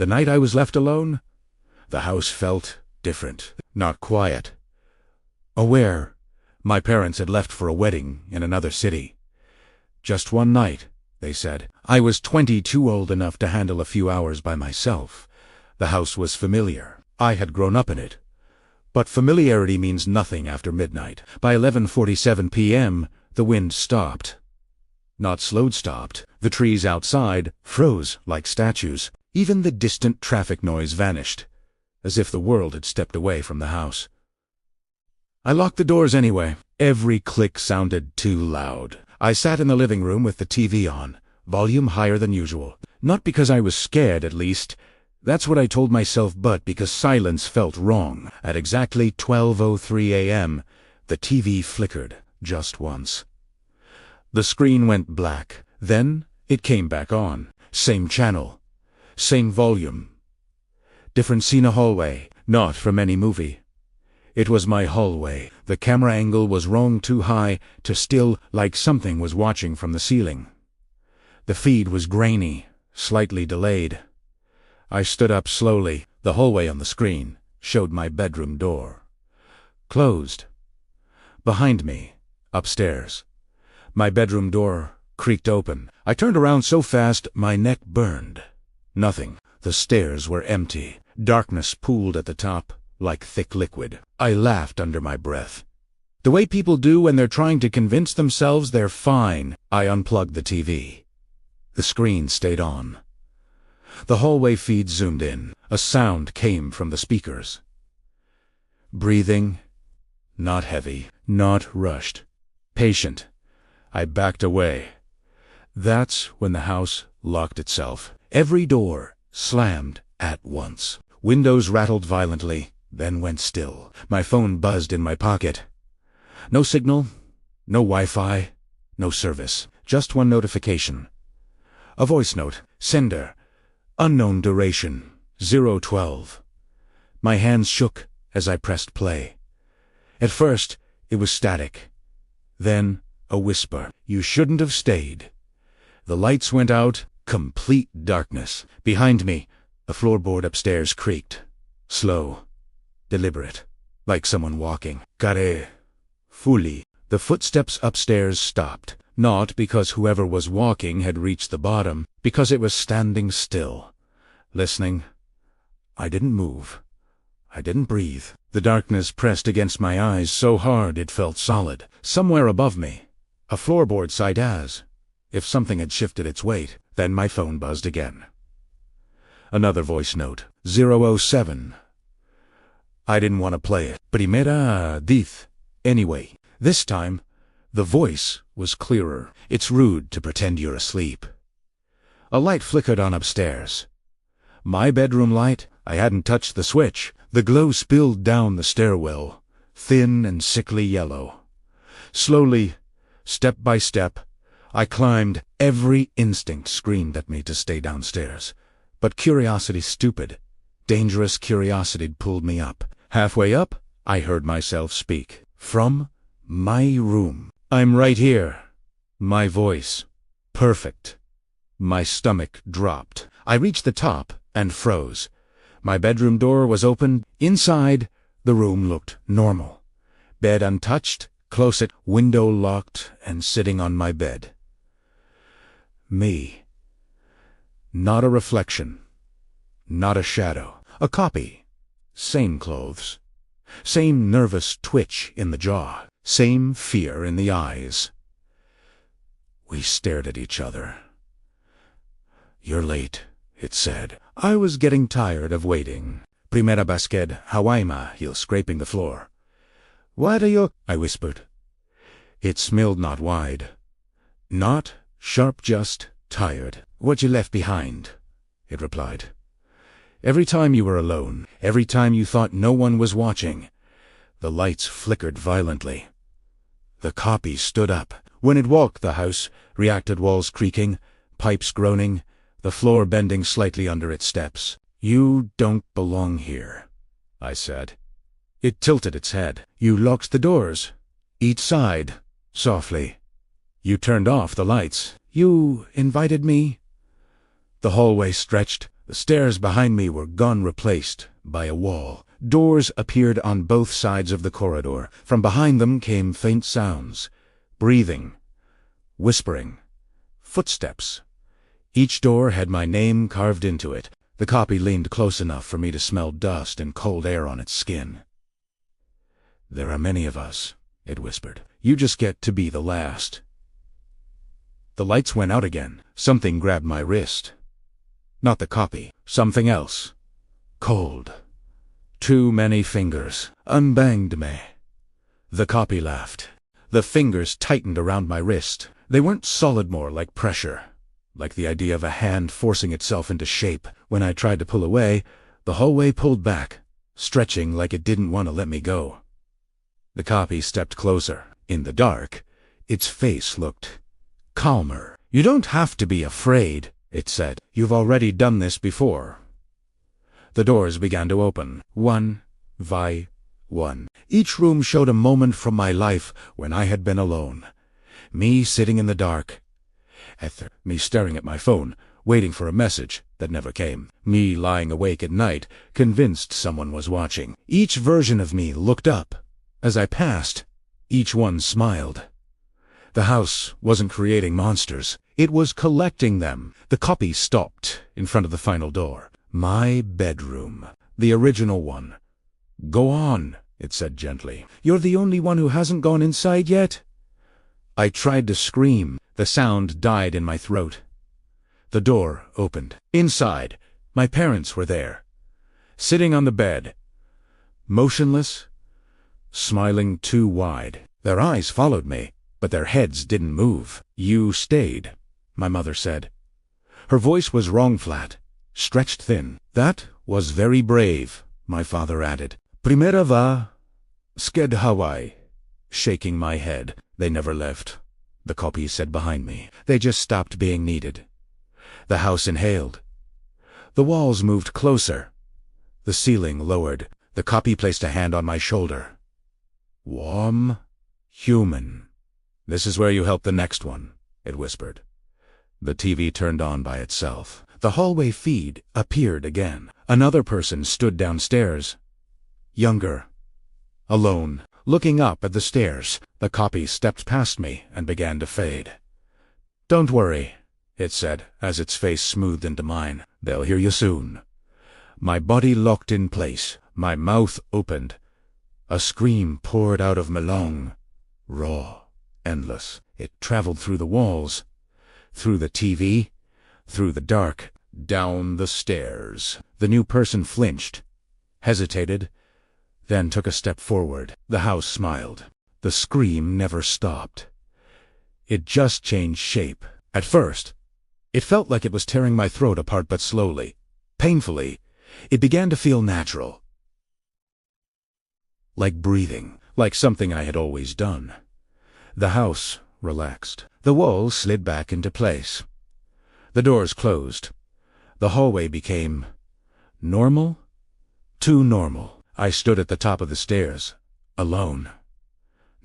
The night I was left alone, the house felt different, not quiet. Aware, my parents had left for a wedding in another city. Just one night, they said. I was 22, old enough to handle a few hours by myself. The house was familiar. I had grown up in it. But familiarity means nothing after midnight. By 11:47 p.m., the wind stopped. Not slowed stopped. The trees outside froze like statues. Even the distant traffic noise vanished, as if the world had stepped away from the house. I locked the doors anyway. Every click sounded too loud. I sat in the living room with the TV on, volume higher than usual. Not because I was scared, at least. That's what I told myself, but because silence felt wrong. At exactly 12:03 a.m., the TV flickered just once. The screen went black. Then it came back on. Same channel. Same volume. Different scene, a hallway. Not from any movie. It was my hallway. The camera angle was wrong, too high, too still, like something was watching from the ceiling. The feed was grainy, slightly delayed. I stood up slowly. The hallway on the screen showed my bedroom door. Closed. Behind me, upstairs. My bedroom door creaked open. I turned around so fast my neck burned. Nothing. The stairs were empty. Darkness pooled at the top, like thick liquid. I laughed under my breath. The way people do when they're trying to convince themselves they're fine. I unplugged the TV. The screen stayed on. The hallway feed zoomed in. A sound came from the speakers. Breathing. Not heavy. Not rushed. Patient. I backed away. That's when the house locked itself. Every door slammed at once. Windows rattled violently, then went still. My phone buzzed in my pocket. No signal, no Wi-Fi, no service. Just one notification. A voice note. Sender. Unknown duration. 012. My hands shook as I pressed play. At first, it was static. Then, a whisper. You shouldn't have stayed. The lights went out. Complete darkness. Behind me, the floorboard upstairs creaked. Slow. Deliberate. Like someone walking. Carré. Fully. The footsteps upstairs stopped. Not because whoever was walking had reached the bottom, because it was standing still. Listening. I didn't move. I didn't breathe. The darkness pressed against my eyes so hard it felt solid. Somewhere above me, a floorboard sighed as if something had shifted its weight. Then my phone buzzed again. Another voice note. 007. I didn't want to play it. Primera vez. Anyway, this time, the voice was clearer. It's rude to pretend you're asleep. A light flickered on upstairs. My bedroom light. I hadn't touched the switch. The glow spilled down the stairwell, thin and sickly yellow. Slowly, step by step, I climbed. Every instinct screamed at me to stay downstairs. But curiosity, stupid, dangerous curiosity, pulled me up. Halfway up, I heard myself speak. From my room. I'm right here. My voice. Perfect. My stomach dropped. I reached the top and froze. My bedroom door was open. Inside, the room looked normal. Bed untouched, closet, window locked, and sitting on my bed. Me. Not a reflection. Not a shadow. A copy. Same clothes. Same nervous twitch in the jaw. Same fear in the eyes. We stared at each other. You're late, it said. I was getting tired of waiting. Primera basket, Hawaima, heel scraping the floor. What are you? I whispered. It smelled not wide. Not sharp, just tired. What you left behind, it replied. Every time you were alone, every time you thought no one was watching, the lights flickered violently. The copy stood up. When it walked the house, reacted walls creaking, pipes groaning, the floor bending slightly under its steps. You don't belong here, I said. It tilted its head. You locked the doors. Each side, softly. You turned off the lights. You invited me. The hallway stretched. The stairs behind me were gone, replaced by a wall. Doors appeared on both sides of the corridor. From behind them came faint sounds. Breathing. Whispering. Footsteps. Each door had my name carved into it. The copy leaned close enough for me to smell dust and cold air on its skin. "There are many of us," it whispered. "You just get to be the last." The lights went out again. Something grabbed my wrist. Not the copy. Something else. Cold. Too many fingers. Unbanged me. The copy laughed. The fingers tightened around my wrist. They weren't solid more, like pressure. Like the idea of a hand forcing itself into shape. When I tried to pull away, the hallway pulled back, stretching like it didn't want to let me go. The copy stepped closer. In the dark, its face looked calmer. "You don't have to be afraid," it said. "You've already done this before." The doors began to open, one by one. Each room showed a moment from my life when I had been alone. Me sitting in the dark. Me staring at my phone, waiting for a message that never came. Me lying awake at night, convinced someone was watching. Each version of me looked up. As I passed, each one smiled. The house wasn't creating monsters. It was collecting them. The copy stopped in front of the final door. My bedroom. The original one. "Go on," it said gently. "You're the only one who hasn't gone inside yet." I tried to scream. The sound died in my throat. The door opened. Inside, my parents were there. Sitting on the bed. Motionless. Smiling too wide. Their eyes followed me, but their heads didn't move. "You stayed," my mother said. Her voice was wrong flat, stretched thin. "That was very brave," my father added. "Primera sked Hawaii," shaking my head. "They never left," the copy said behind me. "They just stopped being needed." The house inhaled. The walls moved closer. The ceiling lowered. The copy placed a hand on my shoulder. "Warm, human. This is where you help the next one," it whispered. The TV turned on by itself. The hallway feed appeared again. Another person stood downstairs. Younger. Alone. Looking up at the stairs. The copy stepped past me and began to fade. "Don't worry," it said, as its face smoothed into mine. "They'll hear you soon." My body locked in place. My mouth opened. A scream poured out of my lung. Raw. Endless. It traveled through the walls. Through the TV. Through the dark. Down the stairs. The new person flinched. Hesitated. Then took a step forward. The house smiled. The scream never stopped. It just changed shape. At first, it felt like it was tearing my throat apart, but slowly, painfully, it began to feel natural. Like breathing, like something I had always done. The house relaxed. The walls slid back into place. The doors closed. The hallway became normal? Too normal. I stood at the top of the stairs, alone.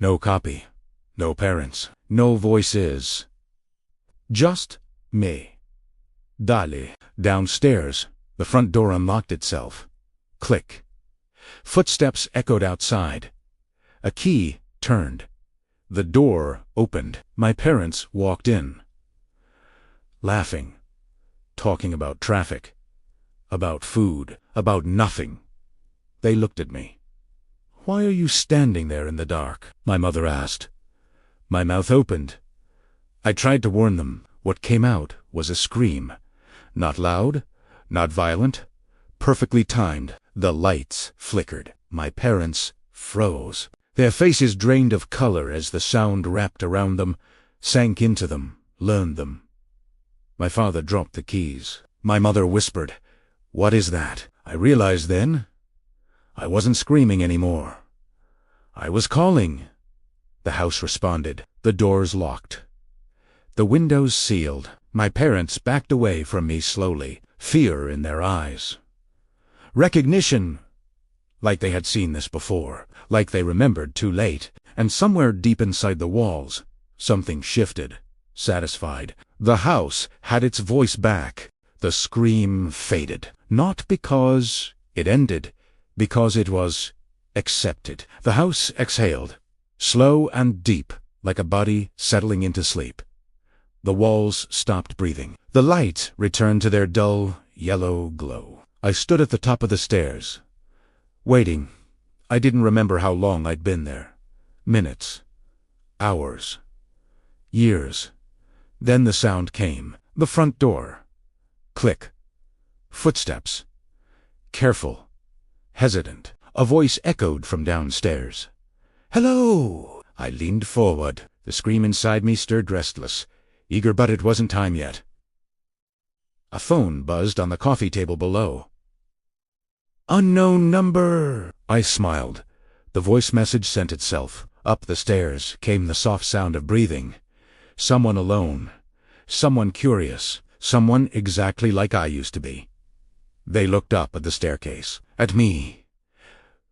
No copy, no parents, no voices. Just me. Dali. Downstairs, the front door unlocked itself. Click. Footsteps echoed outside. A key turned. The door opened. My parents walked in. Laughing. Talking about traffic. About food. About nothing. They looked at me. "Why are you standing there in the dark?" my mother asked. My mouth opened. I tried to warn them. What came out was a scream. Not loud, not violent, perfectly timed. The lights flickered. My parents froze. Their faces drained of color as the sound wrapped around them, sank into them, learned them. My father dropped the keys. My mother whispered, "What is that?" I realized then I wasn't screaming anymore. I was calling. The house responded. The doors locked. The windows sealed. My parents backed away from me slowly, fear in their eyes. Recognition, like they had seen this before, like they remembered too late, and somewhere deep inside the walls, something shifted, satisfied. The house had its voice back, The scream faded. Not because it ended, because it was accepted. The house exhaled, slow and deep, like a body settling into sleep. The walls stopped breathing. The lights returned to their dull, yellow glow. I stood at the top of the stairs, waiting. I didn't remember how long I'd been there. Minutes. Hours. Years. Then the sound came. The front door. Click. Footsteps. Careful. Hesitant. A voice echoed from downstairs. "Hello!" I leaned forward. The scream inside me stirred restless, eager, but it wasn't time yet. A phone buzzed on the coffee table below. "Unknown number!" I smiled. The voice message sent itself. Up the stairs came the soft sound of breathing. Someone alone. Someone curious. Someone exactly like I used to be. They looked up at the staircase. At me.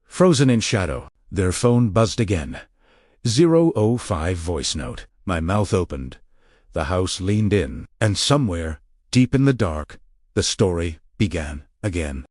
Frozen in shadow. Their phone buzzed again. 005 voice note. My mouth opened. The house leaned in. And somewhere, deep in the dark, the story began again.